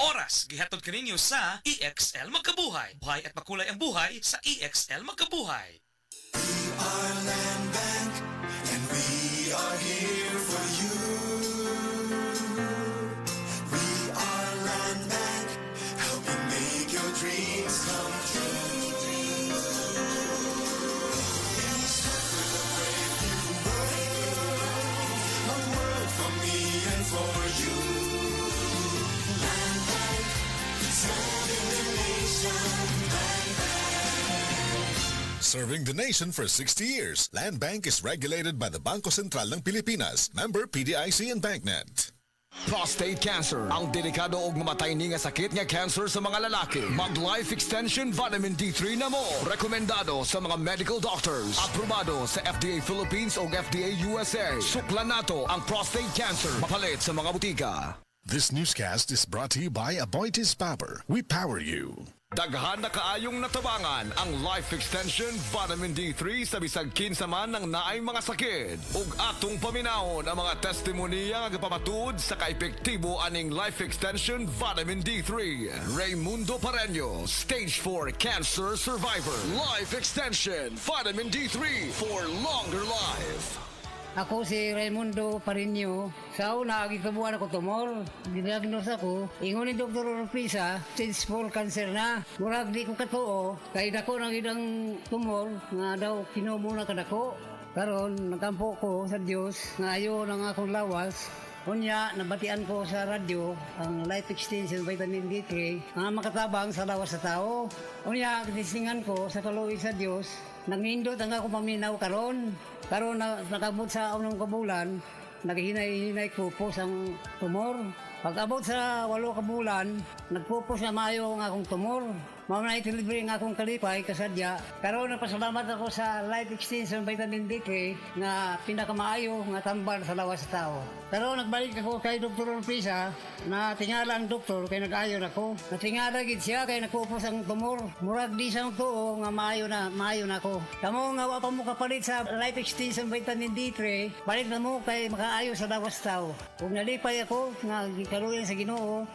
oras gihatod kaninyo sa EXL Magkabuhay. Buhay at makulay ang buhay sa EXL Magkabuhay. We are Land Bank, and we are here for you. We are Land Bank, helping make your dreams come true. In search of a brave new world, a world for me and for you. Land Bank, serving the nation. Land Bank. Serving the nation for 60 years, Land Bank is regulated by the Bangko Sentral ng Pilipinas, member PDIC and BancNet. Prostate cancer, ang delikado og mamatay ni nga sakit nga cancer sa mga lalaki. Mag Life Extension Vitamin D3 na mo. Rekomendado sa mga medical doctors. Aprobado sa FDA Philippines o FDA USA. Suklan nato ang prostate cancer. Mapalit sa mga butika. This newscast is brought to you by Aboitiz Power. We power you. Daghan na kaayong natabangan ang Life Extension Vitamin D3 sa bisag kinsa man ng naay mga sakit. Ug atong paminahon ang mga testimonya nga gapamatud sa kaepektibo aning Life Extension Vitamin D3. Raymundo Pareño, Stage 4 Cancer Survivor. Life Extension Vitamin D3 for longer life. Ako si Raymundo Pareño. Sa una, gikabuan ako tumor. Didiagnose ako. Ingon ni Dr. Orpisa, stage 4 cancer na. Murag di ko katuo. Kaya dako nang idang tumor nga daw kinumo na kadako. Karon nagampo ko sa Dios nga ayo nang akong lawas. Unya, nabatian ko sa radyo ang Life Extension Vitamin D3 nga makatabang sa lawas sa tao. Unya, kinisingan ko sa kaluwi sa Dios. Nangindot ang ako paminaw karon. Karon nakabot sa unang kabulan, naghinay-hinay ko po ang tumor. Pag-abot sa 8 ka bulan, nagpupos na maayo ang akong tumor. Mamay itilibre ang akong kalipay, kasadya. Pero napasalamat ako sa Life Extension Vitamin D3 na pinakamaayo nga tambal sa lawas sa tao. Pero nagbalik ako kay Dr. Orpisa na tingala ang doktor kay nag-ayon ako. Natingala gid siya kay nagpupos ang tumor. Murag di sang tuo nga maayo na ako. Kamo nga wa pa mo kapalit sa Life Extension Vitamin D3, balik na mo kay makaayo sa lawas sa tao. Kung nalipay ako nga kaluyan sa Ginoo,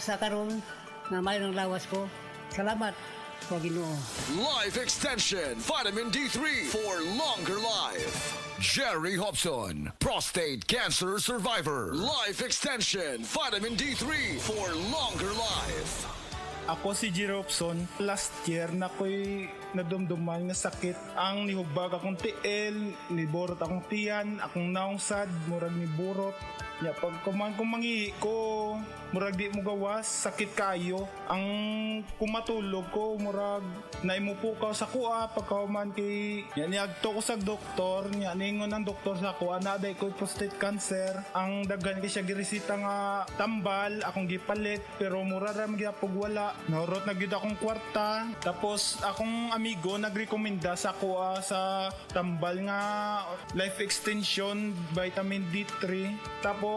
sa karon na may ng lawas ko. Salamat sa Ginoo. Life Extension Vitamin D3 for longer life. Jerry Hobson, prostate cancer survivor. Life Extension Vitamin D3 for longer life. Ako si Jerry Hobson. Last year na ko'y nadumduman nga sakit. Ang nihubag akong tiil, niborot akong tiyan, akong naungsad, murag ni burot. Ya, pag kumangi ko, murag di mo gawas, sakit kayo. Ang kumatulog ko, murag naimupo ka sa kuha, pagkauman kay niagto ko sa doktor, ningon ang doktor sa kuha, naday ko prostate cancer. Ang daghan kay siya giresita nga tambal, akong gipalit, pero mura ra magyapog wala. Norot na gyud akong kwarta. Tapos akong amigo nagrekomenda sa kuha sa tambal nga Life Extension Vitamin D3. Tapos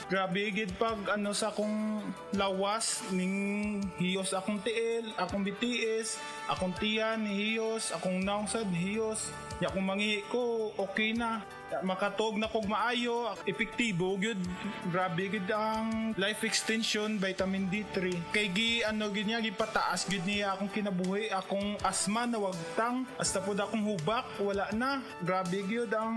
grabe gid pag sa akong lawas ning hiyos akong tiil, akong BTS, akong tiyan hiyos, akong naungsad hiyos. Ya kung mangihi ko okay na. Makatog na kog maayo, epektibo gyud. Grabe gid ang Life Extension Vitamin D3. Kay gid niya gipataas gid niya akong kinabuhi, akong asma na wagtang, hasta pud akong hubak wala na. Grabe gyud ang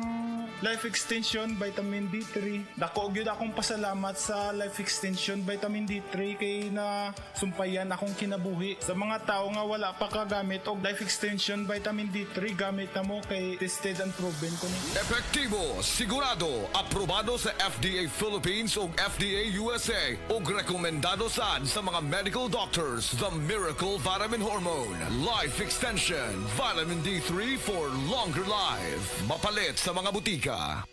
Life Extension Vitamin D3. Dako gyud akong pasalamat sa Life Extension Vitamin D3 kay na sumpayan akong kinabuhi. Sa mga tao nga wala pa kagamit og Life Extension Vitamin D3, gamit na mo kay tested and proven ko ni. Epektibo, sigurado, aprobado sa FDA Philippines ug FDA USA ug rekomendado sa mga medical doctors. The Miracle Vitamin Hormone, Life Extension Vitamin D3 for longer life. Mapalit sa mga butika.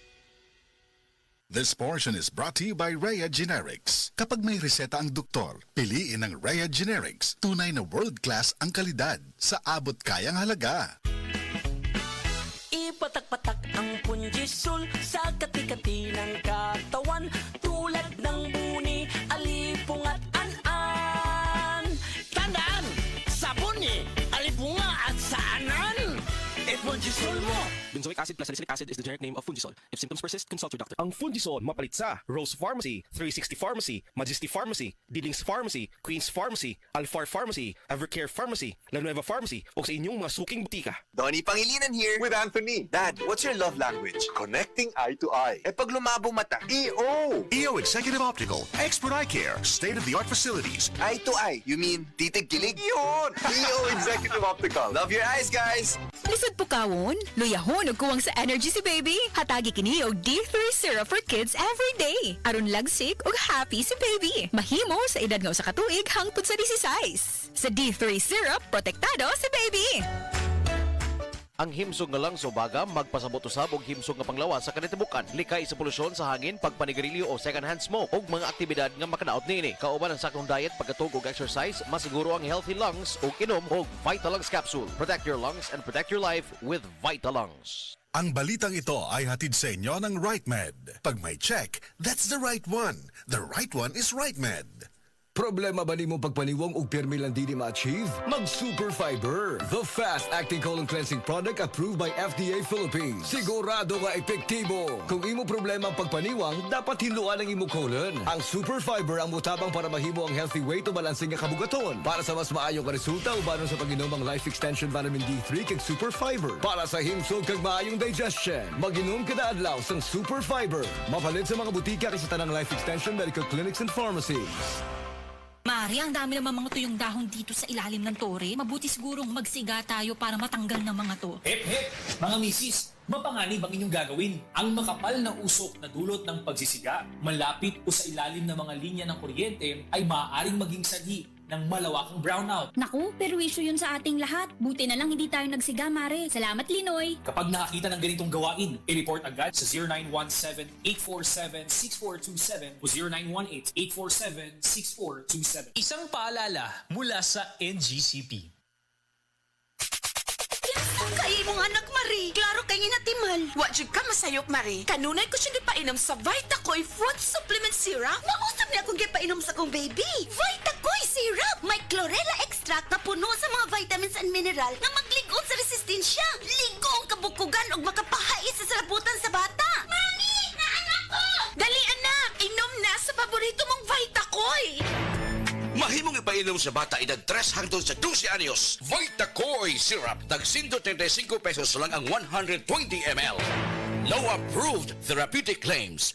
This portion is brought to you by Rhea Generics. Kapag may reseta ang doktor, piliin ang Rhea Generics. Tunay na world-class ang kalidad sa abot kayang halaga. Ipatak-patak ang punjisol sa kati-kati ng katawan, tulad ng buni, alipong at an-an. Tandaan, sabon alipong at saanan. Punjisol mo, Benzoic acid plus salicylic acid is the generic name of Fungisol. If symptoms persist, consult your doctor. Ang Fungisol mapalit sa Rose Pharmacy, 360 Pharmacy, Majesty Pharmacy, Dillings Pharmacy, Queen's Pharmacy, Alfar Pharmacy, Evercare Pharmacy, La Nueva Pharmacy o sa inyong mga suking butika. Donnie Pangilinan here with Anthony. Dad, what's your love language? Connecting eye to eye. Eh pag lumabo mata, EO! EO Executive Optical, expert eye care, state-of-the-art facilities. Eye to eye, you mean titig kilig? Yun! EO Executive Optical. Love your eyes, guys! Lisod po kawon, luyahon ug kuwang sa energy si baby. Hatagi kini og D3 syrup for kids every day. Aron lagsik ug happy si baby. Mahimo sa edad nga usa ka tuig hangtod sa 16. Sa D3 syrup, protektado si baby. Ang himsog nga lang subaga magpasabot usab og himsog nga panglawas sa kanitibukan, likay sa polusyon sa hangin, pagpanigarilyo o second-hand smoke ug mga aktibidad nga makadaot niini. Kauban ang saktong diet, pagkatug og exercise, masiguro ang healthy lungs ug inom og Vitalungs capsule. Protect your lungs and protect your life with Vitalungs. Ang balitang ito ay hatid sa inyo ng RightMed. Pag may check, that's the right one. The right one is RightMed. Problema ba nimo pagpaniwang og pirmi lang di ma-achieve? Mag Super Fiber, the fast-acting colon cleansing product approved by FDA Philippines. Sigurado nga epektibo. Kung imo problema ang pagpaniwang, dapat hiluan ang imo colon. Ang Super Fiber ang mutabang para mahimo ang healthy weight o balansing nga kabugaton. Para sa mas maayo nga resulta ubanon sa pag-inom ang Life Extension Vitamin D3 kag Super Fiber. Para sa himsog kag maayong digestion, mag-inom kada adlaw sang Super Fiber. Mapalit sa mga butika kay sa tanang Life Extension Medical Clinics and Pharmacies. Mari, ang dami naman mga tuyong dahon dito sa ilalim ng tore. Mabuti sigurong magsiga tayo para matanggal ng mga to. Hep, hep! Mga misis, mapanganib ang inyong gagawin. Ang makapal na usok na dulot ng pagsisiga, malapit o sa ilalim ng mga linya ng kuryente ay maaaring maging sanhi ng malawakang brownout. Naku, perwisyo yun sa ating lahat. Buti na lang hindi tayo nagsiga, Mare. Salamat, Linoy. Kapag nakakita ng ganitong gawain, i-report agad sa 0917-847-6427 o 0918-847-6427. Isang paalala mula sa NGCP. Kay mong anak, Marie. Klaro kay natimal. Wajud ka masayop, Marie. Kanunay ko siya gipainom sa Vitacoy Fruit Supplement Syrup. Mausap niya akong gipainom sa kong baby. Vitacoy Syrup! May chlorella extract na puno sa mga vitamins and mineral na magligon sa resistensya. Ligo ang kabukugan o makapahais sa salabutan sa bata. Mami! Naanak ko! Dali, anak! Inom na sa paborito mong Vitacoy! Mahimong ipainom sa bata edad 3 hangtod sa 12 anyos. Vitacoy Syrup. Tag 135 pesos lang ang 120 ml. No approved therapeutic claims.